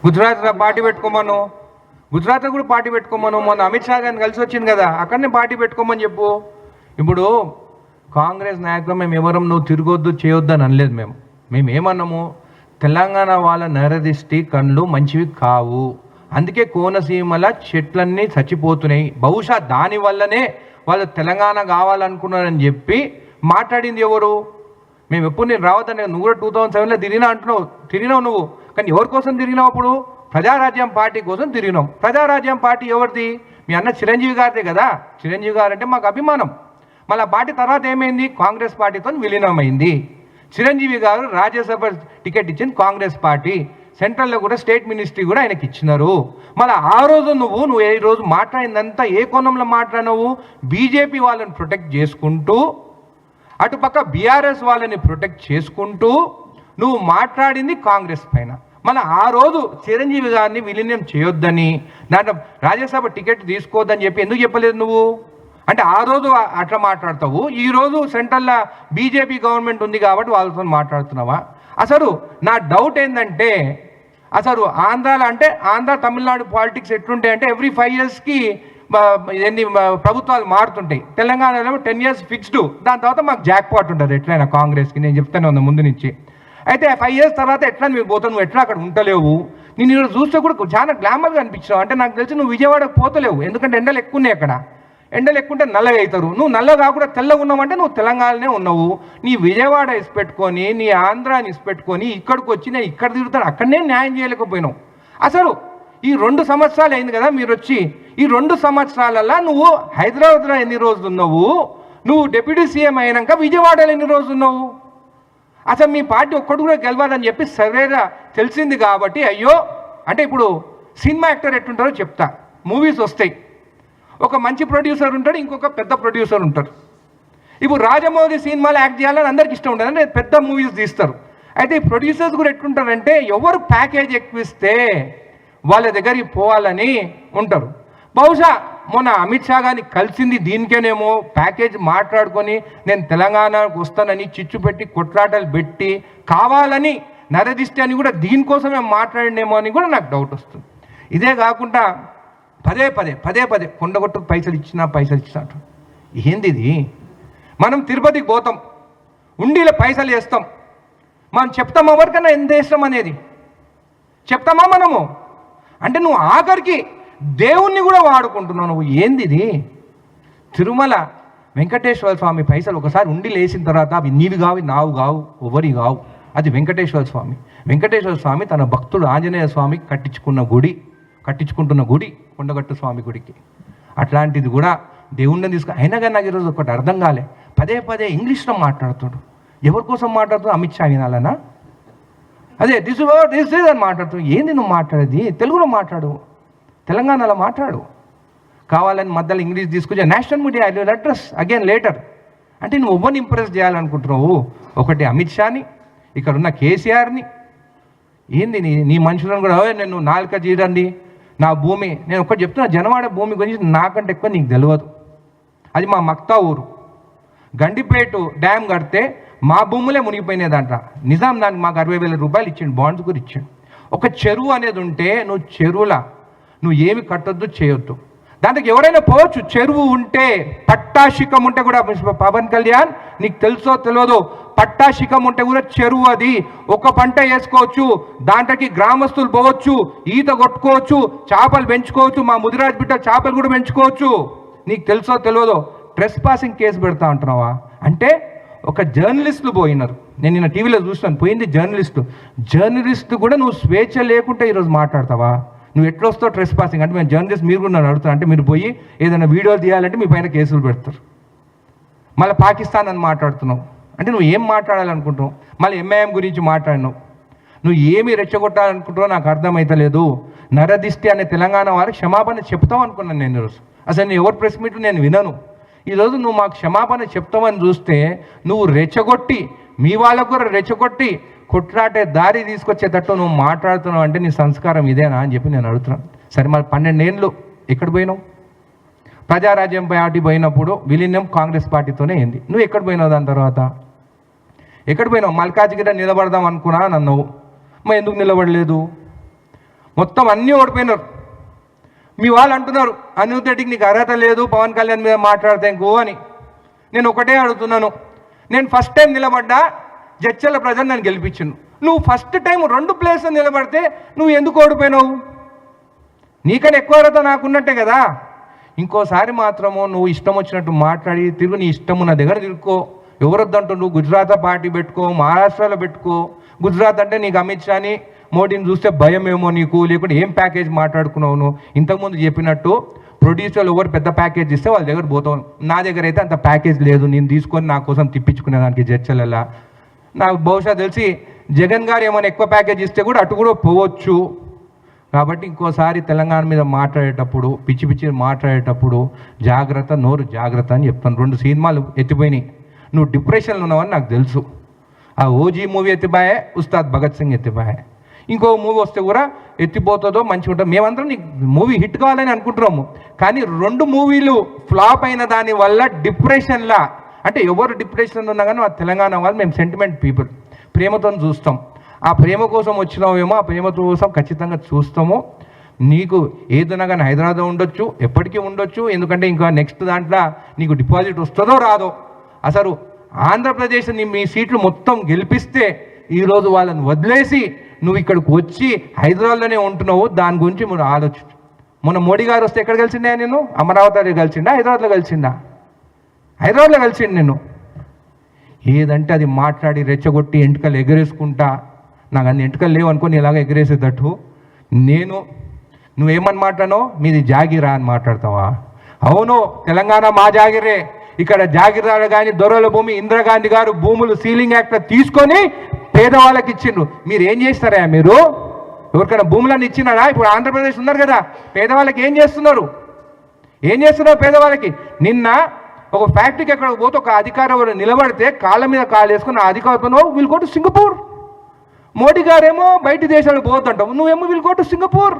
గుజరాత్లో పార్టీ పెట్టుకోమను, గుజరాత్లో కూడా పార్టీ పెట్టుకోమను. మొన్న అమిత్ షా గారిని కలిసి వచ్చింది కదా, అక్కడనే పార్టీ పెట్టుకోమని చెప్పు. ఇప్పుడు కాంగ్రెస్ నాయకులు మేము ఎవరం నువ్వు తిరగొద్దు చేయొద్దు అని అనలేదు. మేము ఏమన్నాము, తెలంగాణ వాళ్ళ నరదిష్టి కళ్ళు మంచివి కావు, అందుకే కోనసీమల చెట్లన్నీ చచ్చిపోతున్నాయి, బహుశా దానివల్లనే వాళ్ళు తెలంగాణ కావాలనుకున్నారని చెప్పి మాట్లాడింది ఎవరు? మేము ఎప్పుడు నేను రావద్దని, నువ్వు కూడా 2007లో తిరిగినావు నువ్వు, కానీ ఎవరి కోసం తిరిగినావు? అప్పుడు ప్రజారాజ్యం పార్టీ కోసం తిరిగినాం. ప్రజారాజ్యం పార్టీ ఎవరిది? మీ అన్న చిరంజీవి గారిదే కదా. చిరంజీవి గారు అంటే మాకు అభిమానం. మళ్ళీ ఆ పార్టీ తర్వాత ఏమైంది? కాంగ్రెస్ పార్టీతో విలీనమైంది. చిరంజీవి గారు రాజ్యసభ టికెట్ ఇచ్చింది కాంగ్రెస్ పార్టీ, సెంట్రల్లో కూడా స్టేట్ మినిస్ట్రీ కూడా ఆయనకి ఇచ్చినారు. మళ్ళీ ఆ రోజు నువ్వు ఏ రోజు మాట్లాడిందంతా ఏ కోణంలో మాట్లాడినావు? బీజేపీ వాళ్ళని ప్రొటెక్ట్ చేసుకుంటూ, అటుపక్క బీఆర్ఎస్ వాళ్ళని ప్రొటెక్ట్ చేసుకుంటూ నువ్వు మాట్లాడింది కాంగ్రెస్ పైన. మళ్ళీ ఆ రోజు చిరంజీవి గారిని విలీనం చేయొద్దని, దాంట్లో రాజ్యసభ టికెట్ తీసుకోవద్దని చెప్పి ఎందుకు చెప్పలేదు నువ్వు? అంటే ఆ రోజు అట్లా మాట్లాడతావు, ఈరోజు సెంట్రల్లో బీజేపీ గవర్నమెంట్ ఉంది కాబట్టి వాళ్ళతో మాట్లాడుతున్నావా? అసలు నా డౌట్ ఏంటంటే, అసలు ఆంధ్రాలో అంటే ఆంధ్ర తమిళనాడు పాలిటిక్స్ ఎట్లుంటాయి అంటే ఎవ్రీ 5 yearsకి ఎన్ని ప్రభుత్వాలు మారుతుంటాయి. తెలంగాణలో 10 years ఫిక్స్డ్, దాని తర్వాత మాకు జాక్పాట్ ఉంటుంది ఎట్లయినా కాంగ్రెస్కి. నేను చెప్తానే ఉన్నా ముందు నుంచి. అయితే 5 years తర్వాత ఎట్లా నువ్వు పోతావు? నువ్వు ఎట్లా అక్కడ ఉండలేవు. నేను ఈరోజు చూస్తే కూడా చాలా గ్లామర్గా అనిపించావు. అంటే నాకు తెలిసి నువ్వు విజయవాడకు పోతలేవు, ఎందుకంటే ఎండలు ఎక్కువ ఉన్నాయి అక్కడ. ఎండలు ఎక్కువ ఉంటే నల్లగా అవుతారు. నువ్వు నల్లగా కాకుండా తెల్లగా ఉన్నావంటే నువ్వు తెలంగాణనే ఉన్నావు. నీ విజయవాడ ఇసిపెట్టుకొని, నీ ఆంధ్రాని ఇసిపెట్టుకొని ఇక్కడికి వచ్చి నేను ఇక్కడ తిరుగుతాను, అక్కడనే న్యాయం చేయలేకపోయినావు. అసలు ఈ 2 సంవత్సరాలు అయింది కదా మీరు వచ్చి, ఈ 2 సంవత్సరాలలో నువ్వు హైదరాబాద్లో ఎన్ని రోజులు ఉన్నావు? నువ్వు డిప్యూటీ సీఎం అయినాక విజయవాడలో ఎన్ని రోజులు ఉన్నావు? అసలు మీ పార్టీ ఒక్కడు కూడా గెలవాలని చెప్పి సర్వేగా తెలిసింది కాబట్టి అయ్యో అంటే ఇప్పుడు సినిమా యాక్టర్ ఎట్టుంటారో చెప్తా. మూవీస్ వస్తాయి, ఒక మంచి ప్రొడ్యూసర్ ఉంటాడు, ఇంకొక పెద్ద ప్రొడ్యూసర్ ఉంటారు. ఇప్పుడు రాజమౌళి సినిమాలో యాక్ట్ చేయాలని అందరికి ఇష్టం ఉంటుంది, అంటే పెద్ద మూవీస్ తీస్తారు. అయితే ఈ ప్రొడ్యూసర్స్ కూడా ఎట్లుంటారంటే ఎవరు ప్యాకేజ్ ఎక్కువిస్తే వాళ్ళ దగ్గరికి పోవాలని ఉంటారు. బహుశా మొన్న అమిత్ షా గారిని కలిసింది దీనికేనేమో, ప్యాకేజ్ మాట్లాడుకొని నేను తెలంగాణకు వస్తానని చిచ్చు పెట్టి కొట్లాటలు పెట్టి కావాలని నరదిష్టి అని కూడా దీనికోసమే మాట్లాడినేమో అని కూడా నాకు డౌట్ వస్తుంది. ఇదే కాకుండా పదే పదే కొండగొట్టుకు పైసలు ఇచ్చినా ఏంది ఇది? మనం తిరుపతికి పోతాం, ఉండిలో పైసలు వేస్తాం, మనం చెప్తామా ఎవరికన్నా ఎంత వేస్తాం అనేది? చెప్తామా మనము? అంటే నువ్వు ఆఖరికి దేవుణ్ణి కూడా వాడుకుంటున్నావు నువ్వు. ఏంది ఇది? తిరుమల వెంకటేశ్వర స్వామి పైసలు ఒకసారి ఉండి లేచిన తర్వాత అవి నీవి కావు, నావు కావు, ఎవరి కావు. అది వెంకటేశ్వర స్వామి. వెంకటేశ్వర స్వామి తన భక్తుడు ఆంజనేయ స్వామికి కట్టించుకుంటున్న గుడి కొండగట్టు స్వామి గుడికి. అట్లాంటిది కూడా దేవుణ్ణి అయినా కానీ నాకు ఈరోజు ఒకటి అర్థం కాలే, పదే ఇంగ్లీష్లో మాట్లాడుతాడు. ఎవరి కోసం మాట్లాడుతాడు? అమిత్ షా వినాలనా? అదే దిస్ అని మాట్లాడుతాడు. ఏంది నువ్వు మాట్లాడేది? తెలుగులో మాట్లాడు, తెలంగాణలో మాట్లాడు. కావాలని మధ్యలో ఇంగ్లీష్ తీసుకొచ్చా national media I will address again later. అంటే నువ్వు ఎవరిని ఇంప్రెస్ చేయాలనుకుంటున్నావు? ఒకటి అమిత్ షాని, ఇక్కడ ఉన్న కేసీఆర్ని. ఏంది నీ మనుషులను కూడా నేను నాలుక చీరండి నా భూమి. నేను ఒకటి చెప్తున్నా, జనవాడ భూమి గురించి నాకంటే ఎక్కువ నీకు తెలియదు. అది మా మక్తా ఊరు. గండిపేట డ్యామ్ కడితే మా భూములే మునిగిపోయినాయి. దాంట్లో నిజాం దానికి మాకు 60,000 రూపాయలు ఇచ్చిండు, బాండ్స్ కూడా ఇచ్చాడు. ఒక చెరువు అనేది ఉంటే నువ్వు చెరువులా నువ్వు ఏమి కట్టొద్దు చేయొద్దు, దాంట్లోకి ఎవరైనా పోవచ్చు. చెరువు ఉంటే పట్టాశిఖం ఉంటే కూడా, పవన్ కళ్యాణ్ నీకు తెలుసో తెలియదో, పట్టాశిఖం ఉంటే కూడా చెరువు అది ఒక పంట వేసుకోవచ్చు, దాంట్లోకి గ్రామస్తులు పోవచ్చు, ఈత కొట్టుకోవచ్చు, చేపలు పెంచుకోవచ్చు, మా ముదిరాజ్ బిడ్డ చేపలు కూడా పెంచుకోవచ్చు. నీకు తెలుసో తెలియదో ట్రెస్ పాసింగ్ కేసు పెడతా అంటున్నావా? అంటే ఒక జర్నలిస్టులు పోయినారు, నేను నిన్న టీవీలో చూసినాను, పోయింది జర్నలిస్టు కూడా నువ్వు స్వేచ్ఛ లేకుంటే ఈరోజు మాట్లాడతావా? నువ్వు ఎట్లా వస్తావు ట్రెస్ పాసింగ్ అంటే? మేము జర్నలిస్ట్, మీరు కూడా నన్ను అడుగుతాను అంటే మీరు పోయి ఏదైనా వీడియోలు తీయాలంటే మీ పైన కేసులు పెడతారు. మళ్ళీ పాకిస్తాన్ అని మాట్లాడుతున్నావు అంటే నువ్వు ఏం మాట్లాడాలనుకుంటున్నావు? మళ్ళీ ఎంఐఎం గురించి మాట్లాడినావు. నువ్వు ఏమి రెచ్చగొట్టాలనుకుంటున్నావు నాకు అర్థమవుతలేదు. నరదిష్టి అనే తెలంగాణ వారికి క్షమాపణ చెప్తావు అనుకున్నాను నేను ఈరోజు. అసలు నేను ఎవరి ప్రెస్ మీట్లు నేను వినను. ఈరోజు నువ్వు మాకు క్షమాపణ చెప్తావని చూస్తే నువ్వు రెచ్చగొట్టి, మీ వాళ్ళకు కూడా రెచ్చగొట్టి కొట్లాటే దారి తీసుకొచ్చేటట్టు నువ్వు మాట్లాడుతున్నావు అంటే నీ సంస్కారం ఇదేనా అని చెప్పి నేను అడుగుతున్నాను. సరే మరి 12 ఏళ్ళు ఎక్కడ పోయినావు? ప్రజారాజ్యం పార్టీ పోయినప్పుడు విలీనం కాంగ్రెస్ పార్టీతోనే అయింది. నువ్వు ఎక్కడ పోయినావు? దాని తర్వాత ఎక్కడ పోయినావు? మల్కాజ్గిరి నిలబడదాం అనుకున్నా నన్ను, మరి ఎందుకు నిలబడలేదు? మొత్తం అన్నీ ఓడిపోయినారు. మీ వాళ్ళు అంటున్నారు అనిరుద్ రెడ్డికి నీకు అర్హత లేదు పవన్ కళ్యాణ్ మీద మాట్లాడితే ఇంకో అని. నేను ఒకటే అడుగుతున్నాను, నేను ఫస్ట్ టైం నిలబడ్డా, జడ్చర్ల ప్రజలు నన్ను గెలిపించిండు. నువ్వు ఫస్ట్ టైం 2 ప్లేస్లో నిలబడితే నువ్వు ఎందుకు ఓడిపోయినావు? నీకన్నా ఎక్కువ అర్హత నాకున్నట్టే కదా. ఇంకోసారి మాత్రము నువ్వు ఇష్టం వచ్చినట్టు మాట్లాడి తిరుగు, నీ ఇష్టము నా దగ్గర తిరుక్కో. ఎవరొద్దంటూ నువ్వు గుజరాత్ పార్టీ పెట్టుకో, మహారాష్ట్రలో పెట్టుకో. గుజరాత్ అంటే నీకు అమిత్ షాని మోడీని చూస్తే భయం ఏమో నీకు, లేకుంటే ఏం ప్యాకేజ్ మాట్లాడుకున్నావు నువ్వు. ఇంతకుముందు చెప్పినట్టు ప్రొడ్యూసర్లు ఎవరు పెద్ద ప్యాకేజ్ ఇస్తే వాళ్ళ దగ్గర పోతావు. నా దగ్గర అయితే అంత ప్యాకేజ్ లేదు, నేను తీసుకొని నా కోసం తిప్పించుకునే దానికి జడ్చర్లలో. నాకు బహుశా తెలిసి జగన్ గారు ఏమైనా ఎక్కువ ప్యాకేజ్ ఇస్తే కూడా అటు కూడా పోవచ్చు. కాబట్టి ఇంకోసారి తెలంగాణ మీద మాట్లాడేటప్పుడు, పిచ్చి పిచ్చి మాట్లాడేటప్పుడు జాగ్రత్త, నోరు జాగ్రత్త అని చెప్తాను. 2 సినిమాలు ఎత్తిపోయినాయి. నువ్వు డిప్రెషన్లో ఉన్నావని నాకు తెలుసు. ఆ ఓజీ మూవీ ఎత్తిపోయే, ఉస్తాద్ భగత్ సింగ్ ఎత్తిపోయే. ఇంకో మూవీ వస్తే కూడా ఎత్తిపోతుందో మంచిగా ఉంటుంది. మేమందరం నీకు మూవీ హిట్ కావాలని అనుకుంటున్నాము, కానీ 2 మూవీలు ఫ్లాప్ అయిన దాని వల్ల డిప్రెషన్లా, అంటే ఎవరు డిప్రెషన్లో ఉన్నా కానీ తెలంగాణ వాళ్ళు మేము సెంటిమెంట్ పీపుల్, ప్రేమతో చూస్తాం. ఆ ప్రేమ కోసం వచ్చినామేమో, ఆ ప్రేమ కోసం ఖచ్చితంగా చూస్తాము. నీకు ఏదైనా కానీ హైదరాబాద్లో ఉండొచ్చు, ఎప్పటికీ ఉండొచ్చు. ఎందుకంటే ఇంకా నెక్స్ట్ దాంట్లో నీకు డిపాజిట్ వస్తుందో రాదో. అసలు ఆంధ్రప్రదేశ్ మీ సీట్లు మొత్తం గెలిపిస్తే ఈరోజు వాళ్ళని వదిలేసి నువ్వు ఇక్కడికి వచ్చి హైదరాబాద్లోనే ఉంటున్నావు. దాని గురించి మీరు ఆలోచించు. మొన్న మోడీ గారు వస్తే ఎక్కడ కలిసిండా? నేను అమరావతిలో కలిసిండా, హైదరాబాద్లో కలిసిండా? హైదరాబాద్లో కలిసిండు. నేను ఏదంటే అది మాట్లాడి రెచ్చగొట్టి ఎంటుకలు ఎగరేసుకుంటా, నాకు అన్ని ఎంటుకలు లేవు అనుకో, ఇలాగ ఎగరేసేటట్టు. నువ్వేమని మాట్లాడో, మీది జాగిరా అని మాట్లాడతావా? అవును, తెలంగాణ మా జాగిరే. ఇక్కడ జాగిరాలు కానీ దొరల భూమి, ఇందిరాగాంధీ గారు భూములు సీలింగ్ యాక్ట్ తీసుకొని పేదవాళ్ళకి ఇచ్చిండ్రు. మీరు ఏం చేస్తారా? మీరు ఎవరికైనా భూములను ఇచ్చినారా? ఇప్పుడు ఆంధ్రప్రదేశ్ ఉన్నారు కదా, పేదవాళ్ళకి ఏం చేస్తున్నారు? పేదవాళ్ళకి నిన్న ఒక ఫ్యాక్టరీకి ఎక్కడ పోతే ఒక అధికారం నిలబడితే కాళ్ళ మీద కాళ్ళు వేసుకుని ఆ అధికారంతో will go to Singapore. Modi గారేమో బయట దేశాలు పోతుంటావు, నువ్వేమో విల్ గో టు సింగపూర్.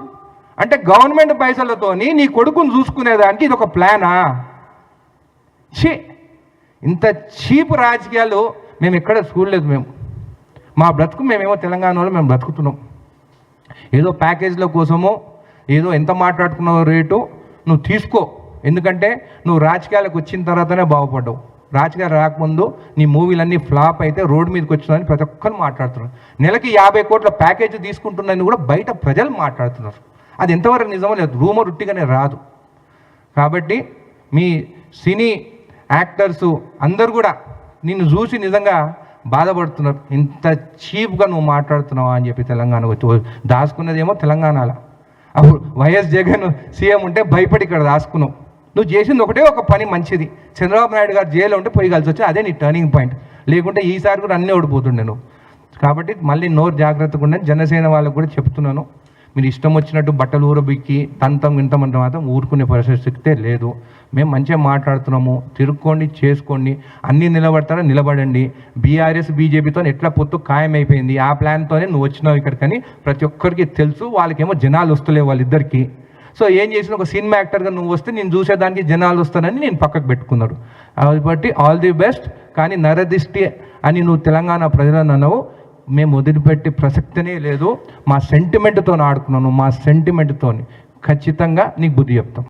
అంటే గవర్నమెంట్ పైసలతోని నీ కొడుకుని చూసుకునేదానికి ఇది ఒక ప్లానా? ఇంత చీప్ రాజకీయాలు మేము ఎక్కడ చూడలేదు. మా బ్రతుకు మేమేమో తెలంగాణలో మేము బ్రతుకుతున్నాం. ఏదో ప్యాకేజ్ల కోసమో ఏదో ఎంత మాట్లాడుకున్నావు రేటు నువ్వు తీసుకో. ఎందుకంటే నువ్వు రాజకీయాలకు వచ్చిన తర్వాతనే బాగుపడ్డావు. రాజకీయాలు రాకముందు నీ మూవీలన్నీ ఫ్లాప్ అయితే రోడ్డు మీదకి వచ్చిందని ప్రతి ఒక్కరు మాట్లాడుతున్నారు. నెలకి 50 కోట్ల ప్యాకేజ్ తీసుకుంటున్నారని కూడా బయట ప్రజలు మాట్లాడుతున్నారు. అది ఎంతవరకు నిజమో లేదు, రూమర్ ఉట్టిగానే రాదు. కాబట్టి మీ సినీ యాక్టర్సు అందరు కూడా నిన్ను చూసి నిజంగా బాధపడుతున్నారు. ఇంత చీప్గా నువ్వు మాట్లాడుతున్నావా అని చెప్పి తెలంగాణ వచ్చి దాచుకున్నదేమో తెలంగాణలో. అప్పుడు వైఎస్ జగన్ సీఎం ఉంటే భయపడి ఇక్కడ దాచుకున్నావు. నువ్వు చేసింది ఒకటే ఒక పని మంచిది, చంద్రబాబు నాయుడు గారు జైల్లో ఉంటే పోయి కలిసి వచ్చి అదే నీ టర్నింగ్ పాయింట్. లేకుంటే ఈసారి కూడా అన్నీ ఓడిపోతుండే నువ్వు. కాబట్టి మళ్ళీ నోరు జాగ్రత్తగా ఉండని జనసేన వాళ్ళకు కూడా చెప్తున్నాను. మీరు ఇష్టం వచ్చినట్టు బట్టలు ఊరబిక్కి తంతం ఇంతమంది మాత్రం ఊరుకునే పరిస్థితి లేదు. మేము మంచిగా మాట్లాడుతున్నాము, తిరుక్కోండి, చేసుకోండి, అన్నీ నిలబడతారో నిలబడండి. బీఆర్ఎస్ బీజేపీతో ఎట్లా పొత్తు ఖాయమైపోయింది, ఆ ప్లాన్తోనే నువ్వు వచ్చినావు ఇక్కడికని ప్రతి ఒక్కరికి తెలుసు. వాళ్ళకేమో జనాలు వస్తలేవు వాళ్ళిద్దరికి. సో ఏం చేసిన ఒక సినిమా యాక్టర్గా నువ్వు వస్తే నేను చూసేదానికి జనాలు వస్తానని నేను పక్కకు పెట్టుకున్నాడు. కాబట్టి ఆల్ ది బెస్ట్. కానీ నరదిష్టి అని నువ్వు తెలంగాణ ప్రజలను అన్నావు, మేము వదిలిపెట్టే ప్రసక్తినే లేదు. మా సెంటిమెంట్తో ఆడుకున్నాను, మా సెంటిమెంట్తో ఖచ్చితంగా నీకు బుద్ధి చెప్తాం.